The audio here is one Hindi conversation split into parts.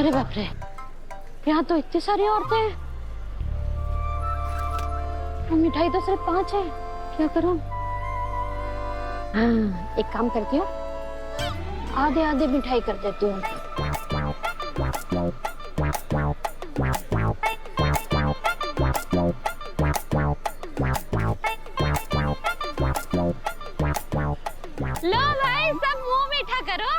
अरे बाप रे, यहाँ तो इतनी सारी औरतें हैं। मिठाई तो सिर्फ 5 है, क्या करूं? हाँ, एक काम करती हूँ, आधे आधे मिठाई कर देती हूँ। लो भाई, सब मुंह मीठा करो।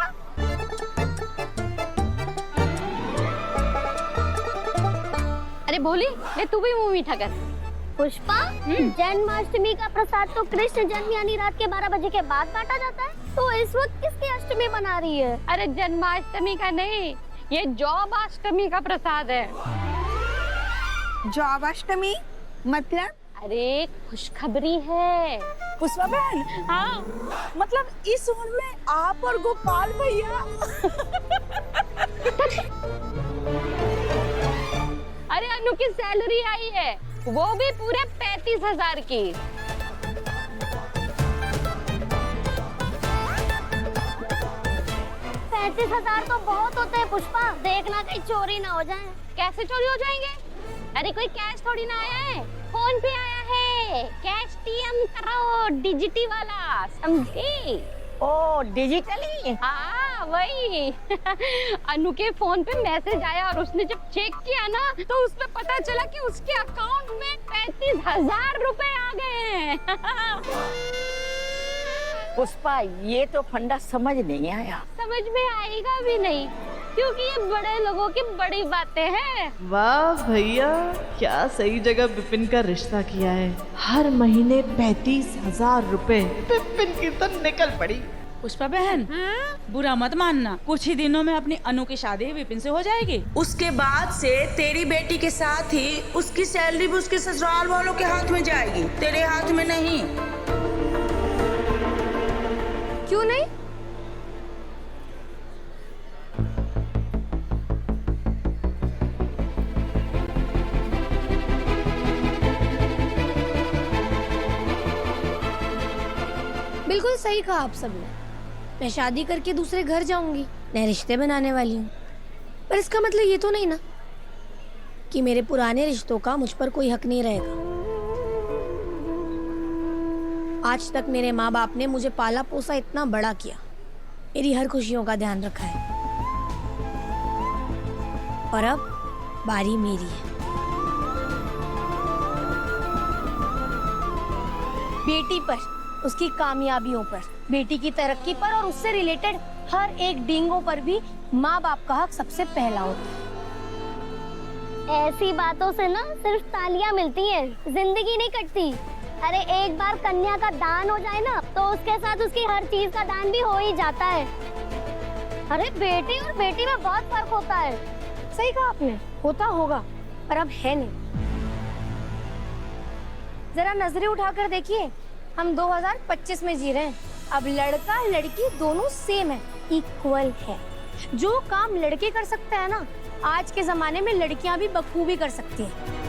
अरे भोली, ले तू भी मुंह मीठा कर। पुष्पा, जन्माष्टमी का प्रसाद तो कृष्ण जन्म यानी रात के 12 बजे के बाद बांटा जाता है, तो इस वक्त किसकी अष्टमी मना रही है? अरे जन्माष्टमी का नहीं, ये जौबाष्टमी का प्रसाद है। जौबाष्टमी मतलब? अरे खुशखबरी है। पुष्पा बहन, हाँ, मतलब इस उम्र में आप और गोपाल भैया। अरे अनु की सैलरी आई है, वो भी पूरे 35,000 की। 35,000 तो बहुत होते हैं पुष्पा, देखना कहीं चोरी ना हो जाए। कैसे चोरी हो जाएंगे? अरे कोई कैश थोड़ी ना आया है, फोन पे आया है। कैश टीएम करो, डिजिटी वाला, समझी? ओ डिजिटली? हाँ वही। अनु के फोन पे मैसेज आया और उसने जब चेक किया ना, तो उसमें पता चला कि उसके अकाउंट में 35,000 रुपए आ गए हैं। पुष्पा, ये तो फंडा समझ नहीं आया। समझ में आएगा भी नहीं, क्योंकि ये बड़े लोगों की बड़ी बातें हैं। वाह भैया, क्या सही जगह विपिन का रिश्ता किया है। हर महीने 35,000 रुपए विपिन की तो निकल पड़ी। पुष्पा बहन, बुरा मत मानना, कुछ ही दिनों में अपनी अनु की शादी विपिन से हो जाएगी। उसके बाद से तेरी बेटी के साथ ही उसकी सैलरी भी उसके ससुराल वालों के हाथ में जाएगी, तेरे हाथ में नहीं। क्यों नहीं? बिल्कुल सही कहा आप सबने। मैं शादी करके दूसरे घर जाऊंगी, नए रिश्ते बनाने वाली हूँ, पर इसका मतलब ये तो नहीं ना कि मेरे पुराने रिश्तों का मुझ पर कोई हक नहीं रहेगा। आज तक मेरे माँ बाप ने मुझे पाला पोसा, इतना बड़ा किया, मेरी हर खुशियों का ध्यान रखा है, और अब बारी मेरी है। बेटी पर, उसकी कामयाबियों पर, बेटी की तरक्की पर और उससे रिलेटेड हर एक डींगों पर भी माँ बाप का हक सबसे पहला होता है। ऐसी बातों से ना सिर्फ तालियां मिलती हैं, जिंदगी नहीं कटती। अरे एक बार कन्या का दान हो जाए ना, तो उसके साथ उसकी हर चीज का दान भी हो ही जाता है। अरे बेटी और बेटी में बहुत फर्क होता है। सही कहा आपने, होता होगा, पर अब है नहीं। जरा नजरें उठाकर देखिए, हम 2025 में जी रहे हैं। अब लड़का लड़की दोनों सेम है, इक्वल है। जो काम लड़के कर सकते हैं ना, आज के जमाने में लड़कियां भी बखूबी कर सकती हैं।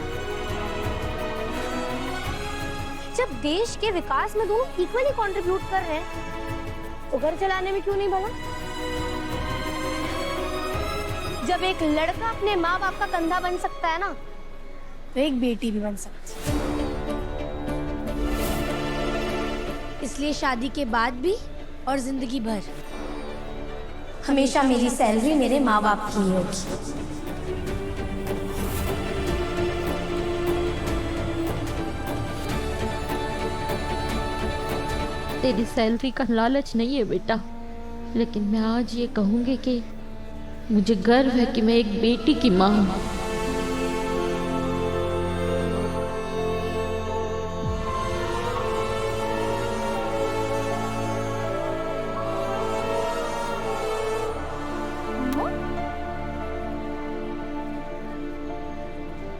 जब देश के विकास में दोनों इक्वली कंट्रीब्यूट कर रहे हैं, तो घर चलाने में क्यों नहीं भला? जब एक लड़का अपने माँ बाप का कंधा बन सकता है ना, तो एक बेटी भी बन सकती है। इसलिए शादी के बाद भी और जिंदगी भर हमेशा मेरी सैलरी मेरे माँ बाप की ही होगी। तेरी सैलरी का लालच नहीं है बेटा, लेकिन मैं आज ये कहूंगी कि मुझे गर्व है कि मैं एक बेटी की माँ हूँ।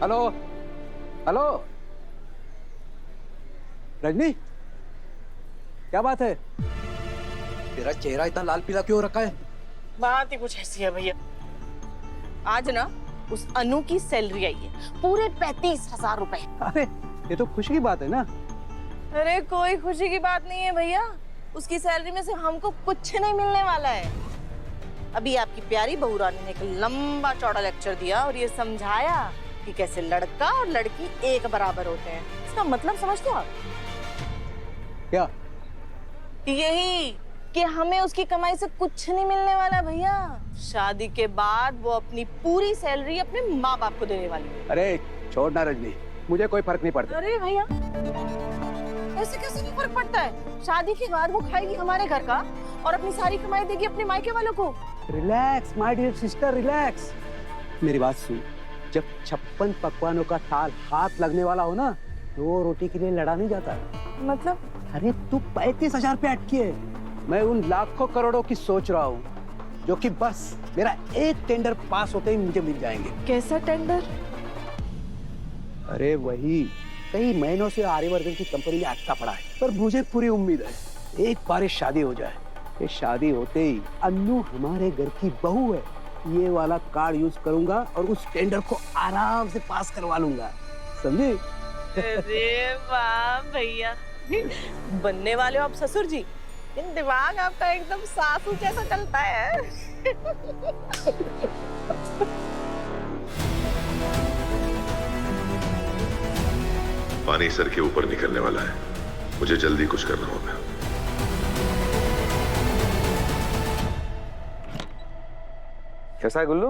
हेलो हेलो रजनी, क्या बात है? तेरा चेहरा इतना लाल पीला क्यों रखा है? बात ही कुछ ऐसी है भैया, आज ना उस अनु की सैलरी आई है, पूरे 35,000 रुपए। अरे ये तो खुशी की बात है ना। अरे कोई खुशी की बात नहीं है भैया, उसकी सैलरी में से हमको कुछ नहीं मिलने वाला है। अभी आपकी प्यारी बहू रानी ने एक लंबा चौड़ा लेक्चर दिया और ये समझाया कि कैसे लड़का और लड़की एक बराबर होते हैं। इसका मतलब समझते हो आप? क्या? यही कि हमें उसकी कमाई से कुछ नहीं मिलने वाला भैया। शादी के बाद वो अपनी पूरी सैलरी अपने माँ बाप को देने वाली है। अरे छोड़ ना रजनी, मुझे कोई फर्क नहीं पड़ता। अरे भैया, ऐसे कैसे नहीं फर्क पड़ता है? शादी के बाद वो खाएगी हमारे घर का और अपनी सारी कमाई देगी अपने मायके वालों को। Relax my dear sister, relax. मेरी बात सुन, जब 56 पकवानों का थाल हाथ लगने वाला हो ना, तो रोटी के लिए लड़ा नहीं जाता। मतलब? अरे तू 35,000 पे अटकी है, मैं उन लाखों करोड़ों की सोच रहा हूँ जो कि बस मेरा एक टेंडर पास होते ही मुझे मिल जाएंगे। कैसा टेंडर? अरे वही, कई महीनों से आर्यवर्धन की कंपनी में अटका पड़ा है, पर मुझे पूरी उम्मीद है एक बार शादी हो जाए। ये शादी होते ही अन्नू हमारे घर की बहू है, ये वाला कार्ड यूज करूंगा और उस टेंडर को आराम से पास करवा लूंगा, समझे? अरे वाह भैया, बनने वाले हो आप ससुर जी। इन दिमाग आपका एकदम सासू जैसा चलता है। पानी सर के ऊपर निकलने वाला है, मुझे जल्दी कुछ करना होगा। कैसा है गुल्लू?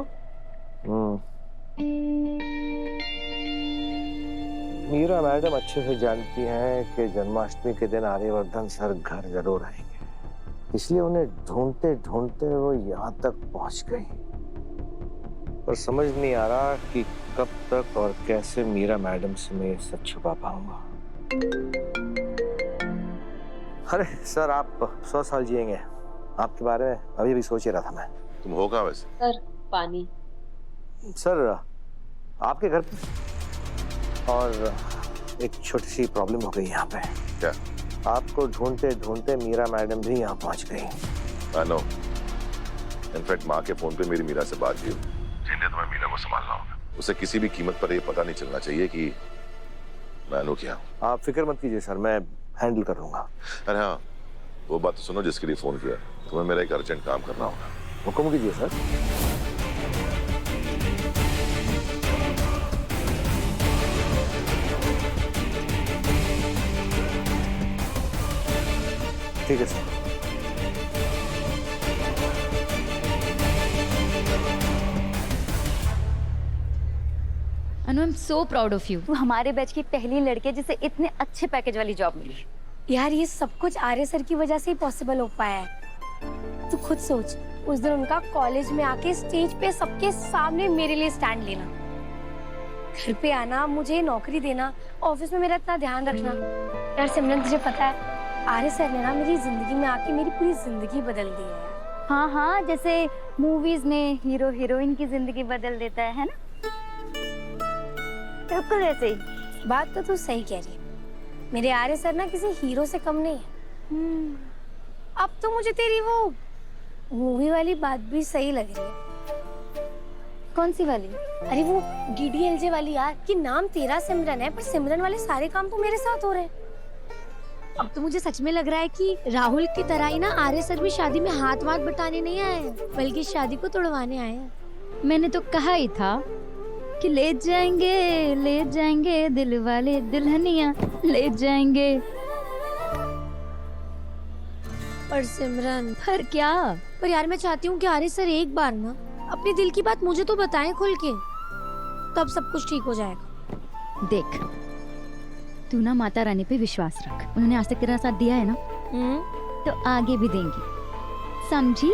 मीरा मैडम अच्छे से जानती हैं कि जन्माष्टमी के दिन आर्यवर्धन सर घर जरूर आएंगे, इसलिए उन्हें ढूंढते ढूंढते वो यहाँ तक पहुंच गई। पर समझ नहीं आ रहा कि कब तक और कैसे मीरा मैडम से मैं ये सच छुपा पाऊंगा। अरे सर, आप 100 साल जिएंगे, आपके बारे में अभी भी सोच ही रहा था मैं। तुम हो कहाँ वैसे? सर पानी। सर आपके घर पे और एक छोटी सी प्रॉब्लम हो गई यहाँ पे। क्या? आपको ढूंढते ढूंढते मीरा मैडम भी यहाँ पहुँच गई। I know. इनफैक्ट माँ के फोन पे मेरी मीरा से बात हुई। जिन्हें तुम्हें मीरा को संभालना होगा, उसे किसी भी कीमत पर ये पता नहीं चलना चाहिए कि मैं अनु क्या हूँ। आप फिक्र मत कीजिए सर, मैं हैंडल कर लूंगा। अरे हाँ, वो बात तो सुनो जिसके लिए फोन किया। तुम्हें मेरा एक अर्जेंट काम करना होगा। हुक्म कीजिए सर। ठीक है sir. Anu, I am so proud of you. तू हमारे बैच की पहली लड़की है जिसे इतने अच्छे पैकेज वाली जॉब मिली। यार ये सब कुछ आर्य सर की वजह से ही पॉसिबल हो पाया है। तू खुद सोच, उस दिन उनका कॉलेज में आके स्टेज पे सबके सामने मेरे लिए स्टैंड लेना, घर पे आना, मुझे नौकरी देना, ऑफिस में मेरा इतना ध्यान रखना। यार सिमरन, तुझे पता है आर्य सर ने ना मेरी जिंदगी में आके मेरी पूरी जिंदगी बदल दी है। हाँ हाँ, जैसे मूवीज में हीरो हीरोइन की जिंदगी बदल देता है ना, बिल्कुल ऐसे ही। बात तो तू सही कह रही है, मेरे आर्य सर ना किसी हीरो से कम नहीं है। अब तो मुझे तेरी वो मूवी वाली बात भी सही लग रही है। कौन सी वाली? अरे वो DDLJ वाली यार, कि नाम तेरा सिमरन है पर सिमरन वाले सारे काम तो मेरे साथ हो रहे हैं। अब तो मुझे सच में लग रहा है कि राहुल की तरह ही ना आर्य सर भी शादी में हाथ वाथ बटाने नहीं आए हैं, बल्कि शादी को तोड़वाने आए हैं। मैंने तो कहा ही था कि ले जाएंगे दिल वाले दुल्हनिया ले जाएंगे। पर सिमरन, पर क्या? पर यार मैं चाहती हूँ कि आर्य सर एक बार ना अपने दिल की बात मुझे तो बताएं खुल के, तब सब कुछ ठीक हो जाएगा। देख, तू ना माता रानी पे विश्वास रख, उन्होंने आज तक तेरा साथ दिया है ना, तो आगे भी देंगी, समझी?